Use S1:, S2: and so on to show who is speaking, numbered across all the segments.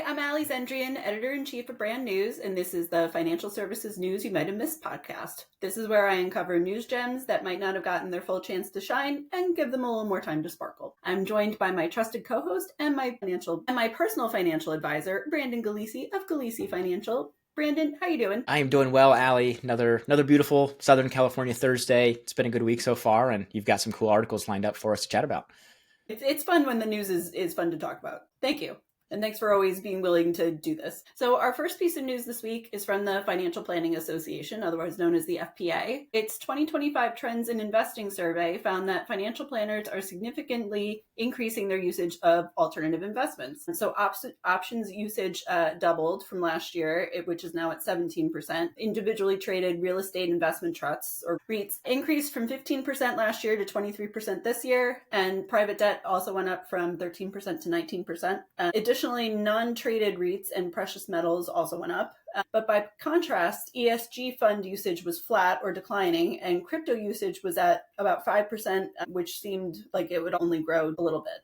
S1: I'm Zendrian, editor-in-chief of Brand News, and this is the Financial Services News You Might Have Missed podcast. This is where I uncover news gems that might not have gotten their full chance to shine and give them a little more time to sparkle. I'm joined by my trusted co-host and my personal financial advisor, Brandon Galici of Galici Financial. Brandon, how you doing?
S2: I am doing well, Allie. Another beautiful Southern California Thursday. It's been a good week so far, and you've got some cool articles lined up for us to chat about.
S1: It's fun when the news is fun to talk about. Thank you. And thanks for always being willing to do this. So our first piece of news this week is from the Financial Planning Association, otherwise known as the FPA. Its 2025 Trends in Investing survey found that financial planners are significantly increasing their usage of alternative investments. And so options usage doubled from last year, which is now at 17%. Individually traded real estate investment trusts, or REITs, increased from 15% last year to 23% this year. And private debt also went up from 13% to 19%. Additionally, non-traded REITs and precious metals also went up. But by contrast, ESG fund usage was flat or declining, and crypto usage was at about 5%, which seemed like it would only grow a little bit.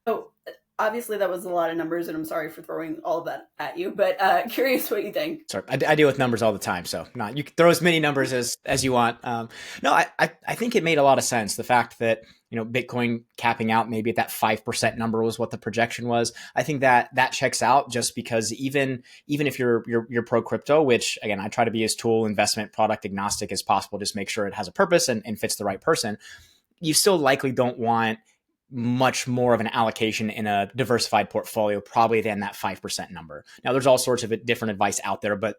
S1: So obviously that was a lot of numbers, and I'm sorry for throwing all of that at you, but curious what you think.
S2: Sorry, I deal with numbers all the time, so you can throw as many numbers as you want. I think it made a lot of sense. The fact that Bitcoin capping out maybe at that 5% number was what the projection was. I think that checks out, just because even if you're pro crypto, which again, I try to be as tool investment product agnostic as possible, just make sure it has a purpose and fits the right person. You still likely don't want much more of an allocation in a diversified portfolio probably than that 5% number. Now, there's all sorts of different advice out there, but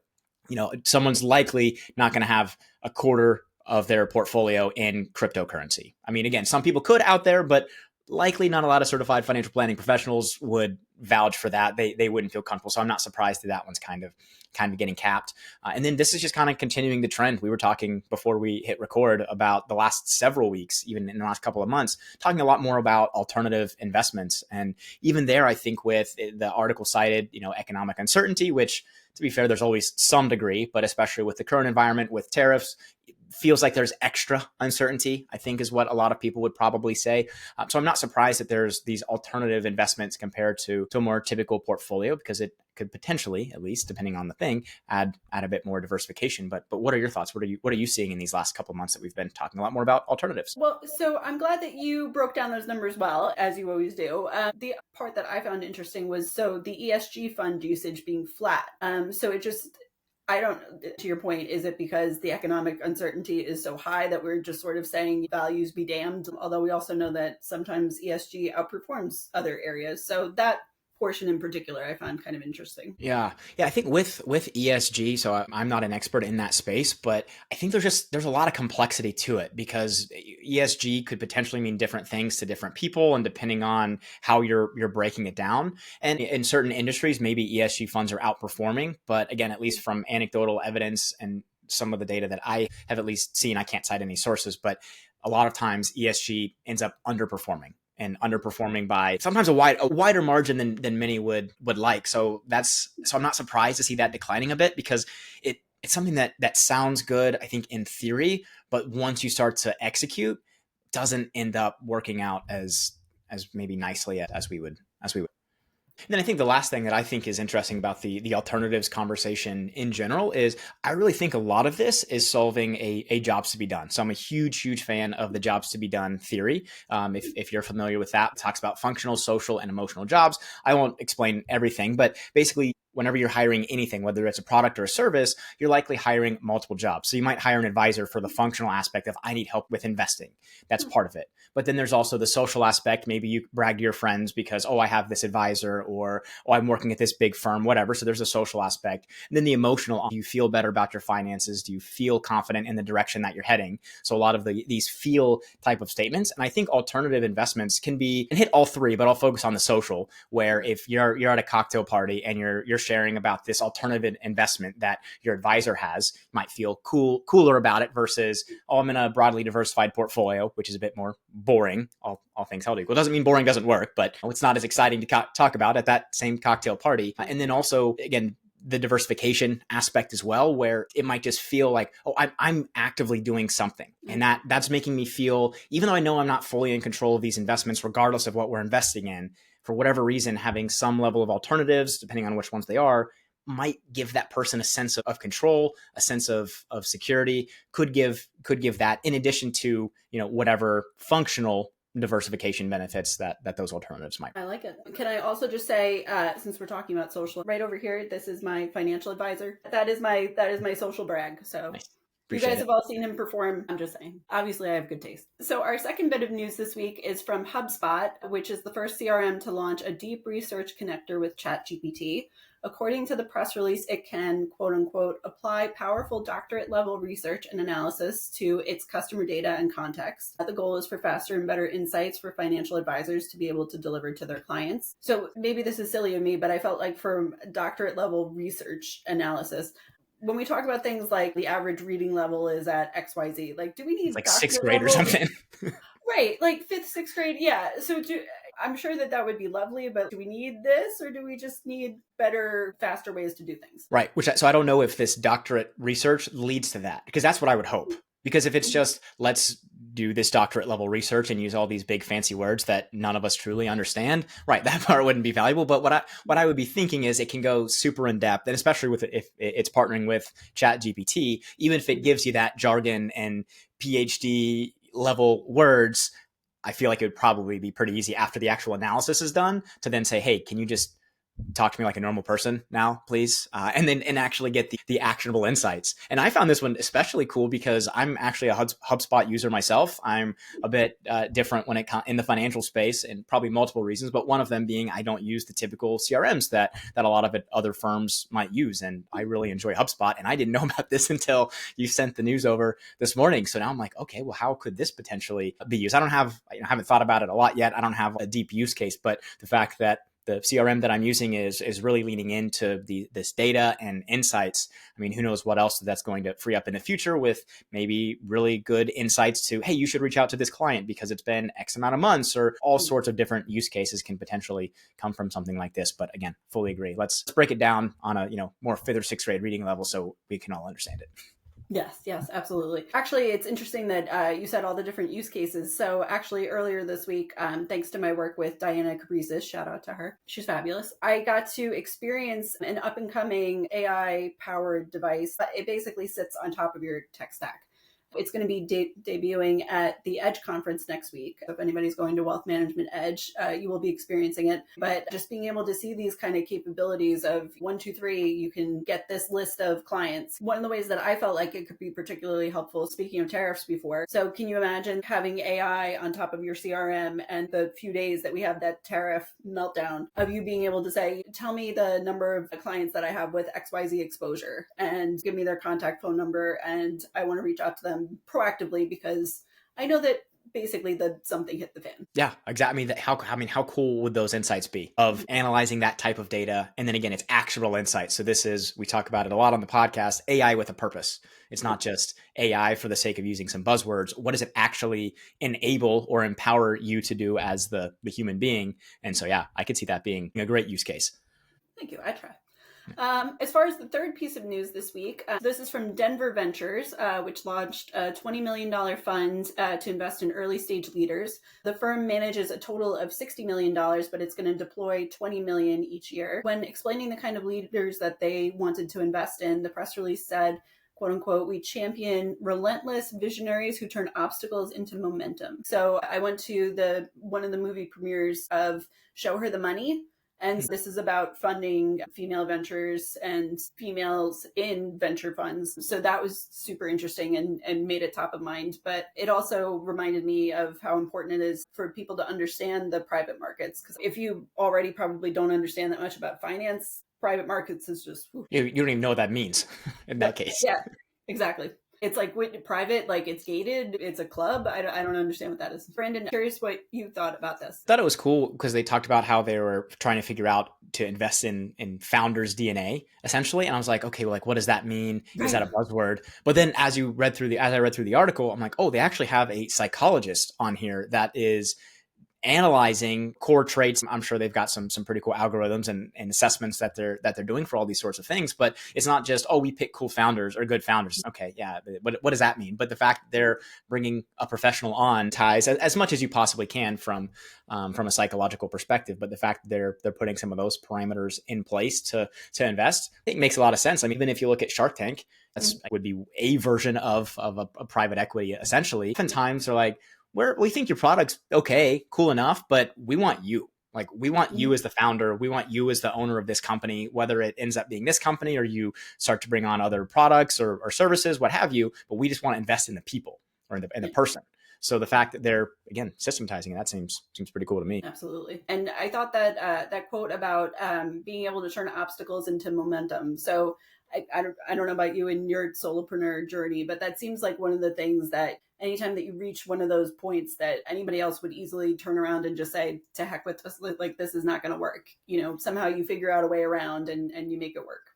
S2: someone's likely not going to have a quarter of their portfolio in cryptocurrency. I mean, again, some people could out there, but likely not a lot of certified financial planning professionals would vouch for that. They wouldn't feel comfortable. So I'm not surprised that one's kind of getting capped. And then this is just kind of continuing the trend. We were talking before we hit record about the last several weeks, even in the last couple of months, talking a lot more about alternative investments. And even there, I think with the article cited, economic uncertainty, which, to be fair, there's always some degree, but especially with the current environment with tariffs, feels like there's extra uncertainty, I think, is what a lot of people would probably say. So I'm not surprised that there's these alternative investments compared to a more typical portfolio, because it could potentially, at least depending on the thing, add a bit more diversification. But what are your thoughts? What are you seeing in these last couple of months that we've been talking a lot more about alternatives?
S1: Well, so I'm glad that you broke down those numbers well, as you always do. The part that I found interesting was the ESG fund usage being flat. So it just, to your point, is it because the economic uncertainty is so high that we're just sort of saying values be damned? Although we also know that sometimes ESG outperforms other areas. So that portion in particular, I found kind of interesting.
S2: Yeah. I think with ESG, so I'm not an expert in that space, but I think there's a lot of complexity to it, because ESG could potentially mean different things to different people, and depending on how you're breaking it down. And in certain industries, maybe ESG funds are outperforming, but again, at least from anecdotal evidence and some of the data that I have at least seen, I can't cite any sources, but a lot of times ESG ends up underperforming. And underperforming by sometimes a wider margin than many would like. So I'm not surprised to see that declining a bit, because it's something that sounds good, I think, in theory, but once you start to execute, doesn't end up working out as maybe nicely as we would. And then I think the last thing that I think is interesting about the alternatives conversation in general is I really think a lot of this is solving a jobs to be done. So I'm a huge fan of the jobs to be done theory. If you're familiar with that, it talks about functional, social, and emotional jobs. I won't explain everything, but basically, whenever you're hiring anything, whether it's a product or a service, you're likely hiring multiple jobs. So you might hire an advisor for the functional aspect of, I need help with investing. That's part of it. But then there's also the social aspect. Maybe you brag to your friends because, I have this advisor, or, I'm working at this big firm, whatever. So there's a social aspect. And then the emotional, do you feel better about your finances? Do you feel confident in the direction that you're heading? So a lot of these feel type of statements. And I think alternative investments can hit all three, but I'll focus on the social, where if you're at a cocktail party and you're sharing about this alternative investment that your advisor has, you might feel cooler about it versus, I'm in a broadly diversified portfolio, which is a bit more boring, all things held equal. It doesn't mean boring doesn't work, but it's not as exciting to talk about at that same cocktail party. And then also, again, the diversification aspect as well, where it might just feel like, I'm actively doing something. And that's making me feel, even though I know I'm not fully in control of these investments, regardless of what we're investing in, for whatever reason, having some level of alternatives, depending on which ones they are, might give that person a sense of control, a sense of security, could give that, in addition to, whatever functional diversification benefits that those alternatives might.
S1: I like it. Can I also just say, since we're talking about social, right over here, this is my financial advisor. That is my social brag. So nice. You guys have all seen him perform. I'm just saying. Obviously, I have good taste. So our second bit of news this week is from HubSpot, which is the first CRM to launch a deep research connector with ChatGPT. According to the press release, it can, quote unquote, apply powerful doctorate level research and analysis to its customer data and context. The goal is for faster and better insights for financial advisors to be able to deliver to their clients. So maybe this is silly of me, but I felt like for doctorate level research analysis, when we talk about things like the average reading level is at XYZ, like, do we need
S2: like sixth grade or something?
S1: Right, like fifth, sixth grade. Yeah. So I'm sure that would be lovely, but do we need this, or do we just need better, faster ways to do things?
S2: Right. So I don't know if this doctorate research leads to that, because that's what I would hope. Because if it's just, let's do this doctorate level research and use all these big fancy words that none of us truly understand, right, that part wouldn't be valuable. But what I would be thinking is it can go super in depth, and especially with if it's partnering with ChatGPT, even if it gives you that jargon and PhD level words, I feel like it would probably be pretty easy after the actual analysis is done to then say, hey, can you just talk to me like a normal person now, please? And actually get the actionable insights. And I found this one especially cool because I'm actually a HubSpot user myself. I'm a bit different when it comes in the financial space, and probably multiple reasons, but one of them being I don't use the typical CRMs that a lot of other firms might use. And I really enjoy HubSpot. And I didn't know about this until you sent the news over this morning. So now I'm like, okay, well, how could this potentially be used? I haven't thought about it a lot yet. I don't have a deep use case, but the fact that the CRM that I'm using is really leaning into this data and insights. I mean, who knows what else that's going to free up in the future with maybe really good insights to, hey, you should reach out to this client because it's been X amount of months, or all sorts of different use cases can potentially come from something like this. But again, fully agree. Let's break it down on a more fifth or sixth grade reading level so we can all understand it.
S1: Yes, absolutely. Actually, it's interesting that you said all the different use cases. So actually earlier this week, thanks to my work with Diana Cabrizas, shout out to her, she's fabulous, I got to experience an up and coming AI powered device. It basically sits on top of your tech stack. It's going to be debuting at the Edge conference next week. If anybody's going to Wealth Management Edge, you will be experiencing it. But just being able to see these kind of capabilities of 1, 2, 3, you can get this list of clients. One of the ways that I felt like it could be particularly helpful, speaking of tariffs before. So can you imagine having AI on top of your CRM, and the few days that we have that tariff meltdown of you being able to say, tell me the number of clients that I have with XYZ exposure and give me their contact phone number, and I want to reach out to them proactively because I know that basically something hit the fan.
S2: Yeah, exactly. How cool would those insights be of analyzing that type of data? And then again, it's actionable insights. So we talk about it a lot on the podcast, AI with a purpose. It's not just AI for the sake of using some buzzwords. What does it actually enable or empower you to do as the human being? And so, yeah, I could see that being a great use case.
S1: Thank you. I try. As far as the third piece of news this week, this is from Denver Ventures, which launched a $20 million fund to invest in early stage leaders. The firm manages a total of $60 million, but it's going to deploy $20 million each year. When explaining the kind of leaders that they wanted to invest in, the press release said, quote unquote, we champion relentless visionaries who turn obstacles into momentum. So I went to one of the movie premieres of Show Her the Money. And this is about funding female ventures and females in venture funds. So that was super interesting and made it top of mind. But it also reminded me of how important it is for people to understand the private markets. Because if you already probably don't understand that much about finance, private markets is just...
S2: You don't even know what that means in that case.
S1: Yeah, exactly. It's like private, like it's gated, it's a club. I don't understand what that is. Brandon, curious what you thought about this.
S2: I thought it was cool because they talked about how they were trying to figure out to invest in founders' DNA, essentially. And I was like, okay, well, like, what does that mean? Right. Is that a buzzword? But then as I read through the article, I'm like, oh, they actually have a psychologist on here that is analyzing core traits. I'm sure they've got some pretty cool algorithms and assessments that they're doing for all these sorts of things. But it's not just, oh, we pick cool founders or good founders. Okay, yeah, what does that mean? But the fact that they're bringing a professional on ties as much as you possibly can from a psychological perspective. But the fact that they're putting some of those parameters in place to invest, I think makes a lot of sense. I mean, even if you look at Shark Tank, that's would be a version of a private equity essentially. Oftentimes they're like, we think your product's okay, cool enough, but we want you. Like, we want you as the founder. We want you as the owner of this company, whether it ends up being this company or you start to bring on other products or services, what have you. But we just want to invest in the people or in the person. So the fact that they're, again, systematizing it, that seems pretty cool to me.
S1: Absolutely. And I thought that that quote about being able to turn obstacles into momentum. So I don't know about you and your solopreneur journey, but that seems like one of the things that anytime that you reach one of those points that anybody else would easily turn around and just say, to heck with this, like, this is not going to work. Somehow you figure out a way around and you make it work.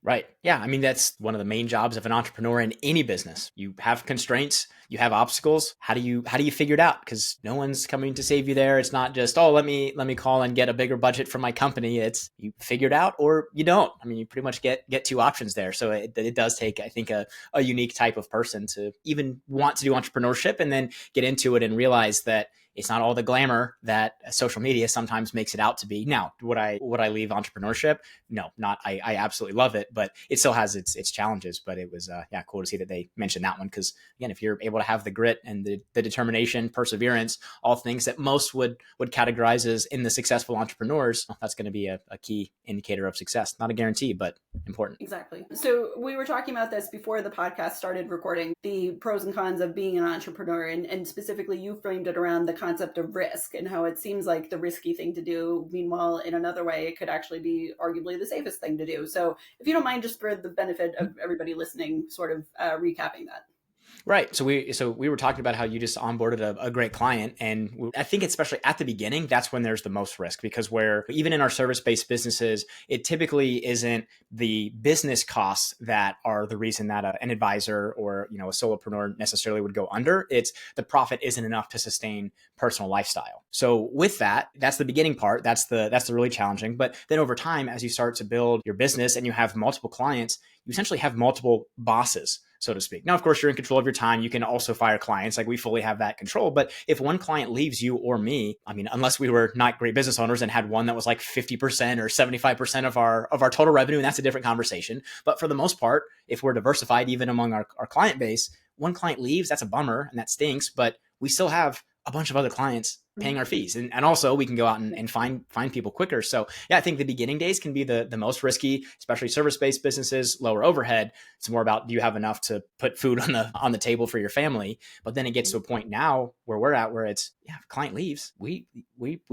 S2: Right. Yeah. I mean, that's one of the main jobs of an entrepreneur in any business. You have constraints, you have obstacles. How do you figure it out? Because no one's coming to save you there. It's not just, oh, let me call and get a bigger budget from my company. It's you figure it out or you don't. I mean, you pretty much get two options there. So it does take, I think, a unique type of person to even want to do entrepreneurship and then get into it and realize that it's not all the glamour that social media sometimes makes it out to be. Now, would I leave entrepreneurship? No, not. I absolutely love it, but it still has its challenges. But it was cool to see that they mentioned that one, because again, if you're able to have the grit and the determination, perseverance, all things that most would categorize as in the successful entrepreneurs, that's going to be a key indicator of success. Not a guarantee, but important.
S1: Exactly. So we were talking about this before the podcast started recording, the pros and cons of being an entrepreneur, and specifically you framed it around the concept of risk and how it seems like the risky thing to do. Meanwhile, in another way, it could actually be arguably the safest thing to do. So if you don't mind, just for the benefit of everybody listening, sort of recapping that.
S2: Right. So we were talking about how you just onboarded a great client. And I think especially at the beginning, that's when there's the most risk, because where even in our service-based businesses, it typically isn't the business costs that are the reason that an advisor or, a solopreneur necessarily would go under. It's the profit isn't enough to sustain personal lifestyle. So with that, that's the beginning part. That's the really challenging. But then over time, as you start to build your business and you have multiple clients, you essentially have multiple bosses, so to speak. Now, of course, you're in control of your time. You can also fire clients. Like, we fully have that control. But if one client leaves you or me, I mean, unless we were not great business owners and had one that was like 50% or 75% of our total revenue, and that's a different conversation. But for the most part, if we're diversified, even among our client base, one client leaves, that's a bummer and that stinks. But we still have a bunch of other clients paying our fees. And also we can go out and find people quicker. So yeah, I think the beginning days can be the most risky, especially service-based businesses, lower overhead. It's more about, do you have enough to put food on the table for your family? But then it gets to a point now where we're at, where it's, if a client leaves, we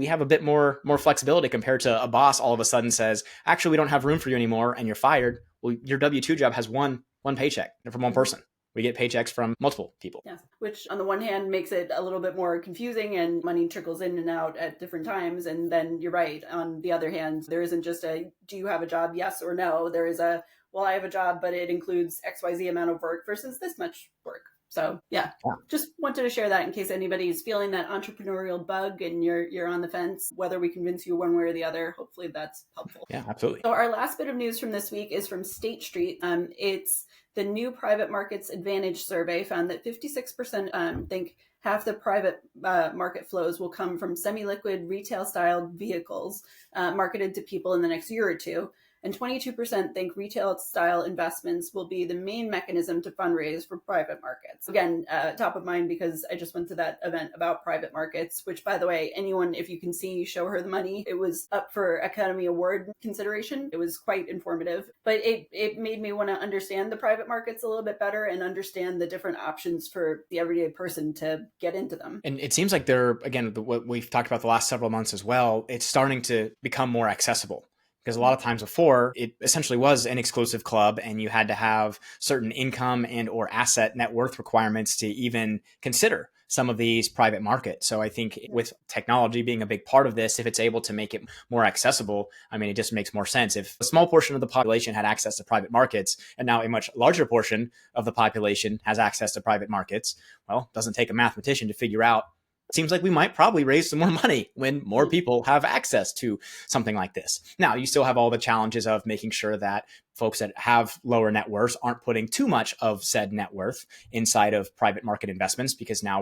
S2: have a bit more flexibility compared to a boss all of a sudden says, actually, we don't have room for you anymore and you're fired. Well, your W-2 job has one paycheck from one person. We get paychecks from multiple people.
S1: Yeah, which on the one hand makes it a little bit more confusing and money trickles in and out at different times. And then you're right. On the other hand, there isn't just a, do you have a job? Yes or no. There is a, well, I have a job, but it includes XYZ amount of work versus this much work. So yeah, just wanted to share that in case anybody's feeling that entrepreneurial bug and you're on the fence, whether we convince you one way or the other. Hopefully that's helpful.
S2: Yeah, absolutely.
S1: So our last bit of news from this week is from State Street. It's the new Private Markets Advantage survey found that 56% think half the private market flows will come from semi-liquid retail-style vehicles marketed to people in the next year or two. And 22% think retail-style investments will be the main mechanism to fundraise for private markets. Again, top of mind because I just went to that event about private markets, which, by the way, anyone, if you can see, show her the money. It was up for Academy Award consideration. It was quite informative, but it made me want to understand the private markets a little bit better and understand the different options for the everyday person to get into them.
S2: And it seems like they're, again, what we've talked about the last several months as well, it's starting to become more accessible. Because a lot of times before, it essentially was an exclusive club and you had to have certain income and or asset net worth requirements to even consider some of these private markets. So I think with technology being a big part of this, if it's able to make it more accessible, I mean, it just makes more sense. If a small portion of the population had access to private markets and now a much larger portion of the population has access to private markets, well, it doesn't take a mathematician to figure out seems like we might probably raise some more money when more people have access to something like this. Now, you still have all the challenges of making sure that folks that have lower net worths aren't putting too much of said net worth inside of private market investments, because now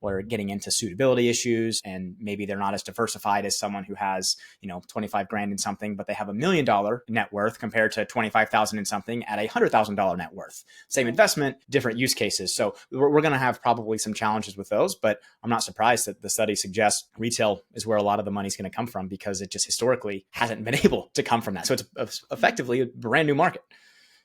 S2: we're getting into suitability issues, and maybe they're not as diversified as someone who has, 25 grand in something, but they have $1 million net worth compared to 25,000 in something at $100,000 net worth. Same investment, different use cases. So we're going to have probably some challenges with those, but I'm not surprised that the study suggests retail is where a lot of the money is going to come from, because it just historically hasn't been able to come from that. So it's effectively a brand new market.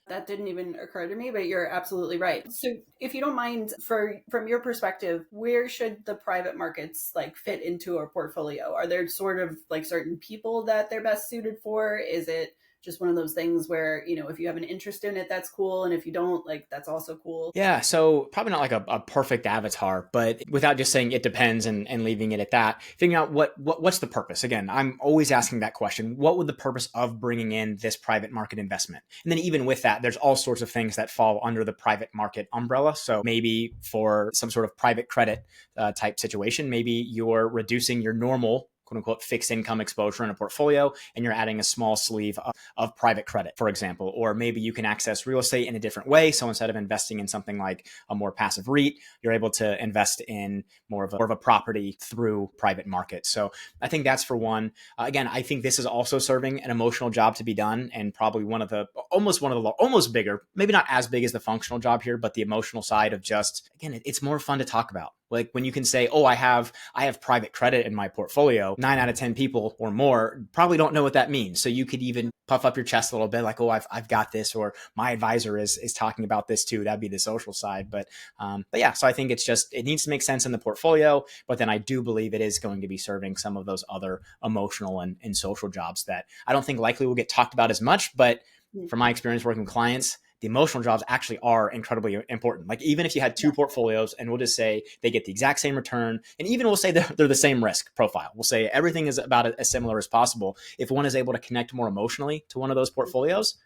S1: That didn't even occur to me, but you're absolutely right. So if you don't mind, from your perspective, where should the private markets fit into a portfolio? Are there sort of certain people that they're best suited for? Is it just one of those things where, if you have an interest in it, that's cool. And if you don't, that's also cool.
S2: Yeah. So probably not like a perfect avatar, but without just saying it depends and leaving it at that, figuring out what's the purpose. Again, I'm always asking that question. What would the purpose of bringing in this private market investment? And then even with that, there's all sorts of things that fall under the private market umbrella. So maybe for some sort of private credit type situation, maybe you're reducing your normal quote unquote fixed income exposure in a portfolio, and you're adding a small sleeve of private credit, for example. Or maybe you can access real estate in a different way. So instead of investing in something like a more passive REIT, you're able to invest in more of a property through private markets. So I think that's for one. Again, I think this is also serving an emotional job to be done, and probably almost bigger, maybe not as big as the functional job here, but the emotional side of just, again, it's more fun to talk about. Like when you can say, oh, I have private credit in my portfolio, 9 out of 10 people or more probably don't know what that means. So you could even puff up your chest a little bit like, oh, I've got this, or my advisor is talking about this too. That'd be the social side. But yeah, so I think it needs to make sense in the portfolio, but then I do believe it is going to be serving some of those other emotional and social jobs that I don't think likely will get talked about as much. But from my experience working with clients, the emotional jobs actually are incredibly important. Like even if you had two portfolios and we'll just say they get the exact same return, and even we'll say they're the same risk profile. We'll say everything is about as similar as possible. If one is able to connect more emotionally to one of those portfolios,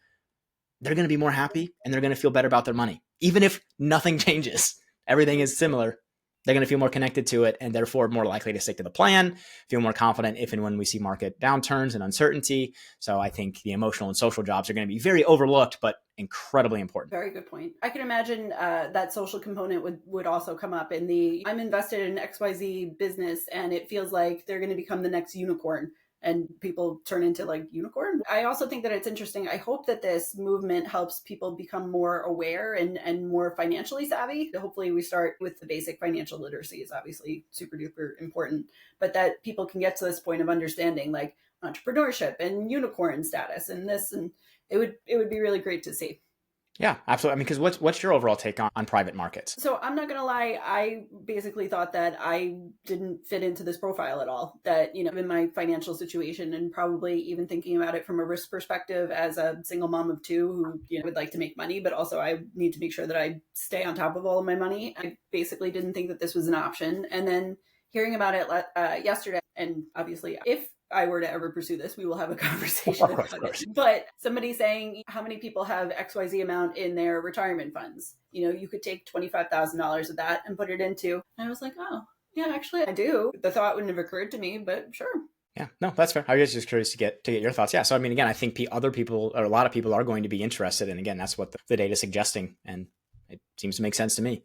S2: they're going to be more happy and they're going to feel better about their money. Even if nothing changes, everything is similar. They're going to feel more connected to it and therefore more likely to stick to the plan, feel more confident if and when we see market downturns and uncertainty. So I think the emotional and social jobs are going to be very overlooked, but incredibly important.
S1: Very good point. I can imagine that social component would also come up in I'm invested in XYZ business and it feels like they're going to become the next unicorn. And people turn into unicorn. I also think that it's interesting. I hope that this movement helps people become more aware and more financially savvy. Hopefully we start with the basic financial literacy is obviously super duper important, but that people can get to this point of understanding entrepreneurship and unicorn status and this, and it would be really great to see.
S2: Yeah, absolutely. I mean, because what's your overall take on private markets?
S1: So I'm not going to lie. I basically thought that I didn't fit into this profile at all. That, in my financial situation and probably even thinking about it from a risk perspective as a single mom of two who, would like to make money, but also I need to make sure that I stay on top of all of my money. I basically didn't think that this was an option. And then hearing about it yesterday, and obviously if I were to ever pursue this, we will have a conversation about it. But somebody saying how many people have XYZ amount in their retirement funds. You could take $25,000 of that and put it into, and I was like, oh, yeah, actually I do. The thought wouldn't have occurred to me, but sure.
S2: Yeah, no, that's fair. I was just curious to get your thoughts. Yeah. So, I mean, again, I think other people or a lot of people are going to be interested. And again, that's what the data is suggesting. And it seems to make sense to me.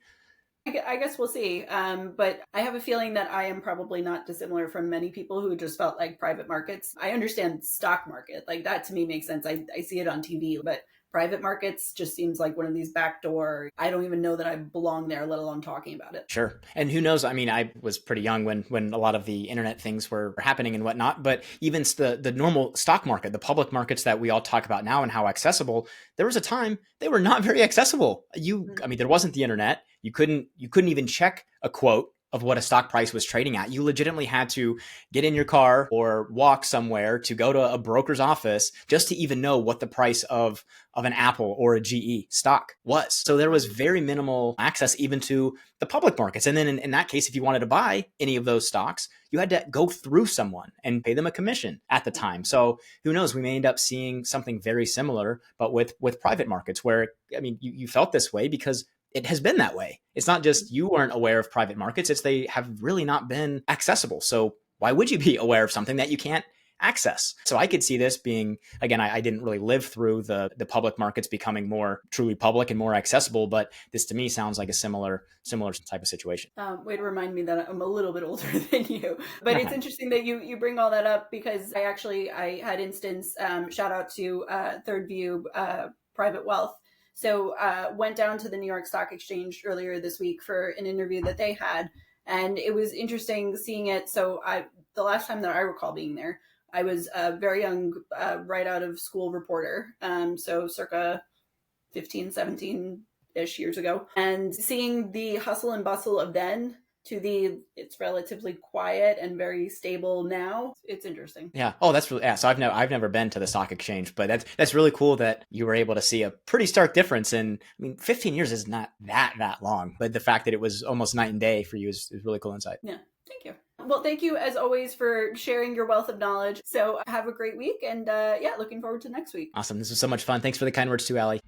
S1: I guess we'll see. But I have a feeling that I am probably not dissimilar from many people who just felt like private markets. I understand stock market. That to me makes sense. I see it on TV, but private markets just seems like one of these backdoor, I don't even know that I belong there, let alone talking about it.
S2: Sure. And who knows? I mean, I was pretty young when a lot of the internet things were happening and whatnot, but even the normal stock market, the public markets that we all talk about now and how accessible, there was a time they were not very accessible. I mean, there wasn't the internet. You couldn't even check a quote of what a stock price was trading at. You legitimately had to get in your car or walk somewhere to go to a broker's office just to even know what the price of an Apple or a GE stock was. So there was very minimal access even to the public markets. And then in that case, if you wanted to buy any of those stocks, you had to go through someone and pay them a commission at the time. So who knows, we may end up seeing something very similar, but with private markets where, I mean, you felt this way because it has been that way. It's not just you weren't aware of private markets, it's they have really not been accessible. So why would you be aware of something that you can't access? So I could see this being, again, I didn't really live through the public markets becoming more truly public and more accessible, but this to me sounds like a similar type of situation.
S1: Way to remind me that I'm a little bit older than you, but it's interesting that you bring all that up, because I had instance, shout out to Third View Private Wealth. So went down to the New York Stock Exchange earlier this week for an interview that they had, and it was interesting seeing it. So the last time that I recall being there, I was a very young, right out of school reporter. So circa 15, 17-ish years ago. And seeing the hustle and bustle of then to it's relatively quiet and very stable now, it's interesting.
S2: Yeah. Oh, that's really, yeah. So I've never been to the stock exchange, but that's really cool that you were able to see a pretty stark difference in, 15 years is not that long, but the fact that it was almost night and day for you is really cool insight.
S1: Yeah. Thank you. Well, thank you as always for sharing your wealth of knowledge. So have a great week, and looking forward to next week.
S2: Awesome. This was so much fun. Thanks for the kind words too, Allie.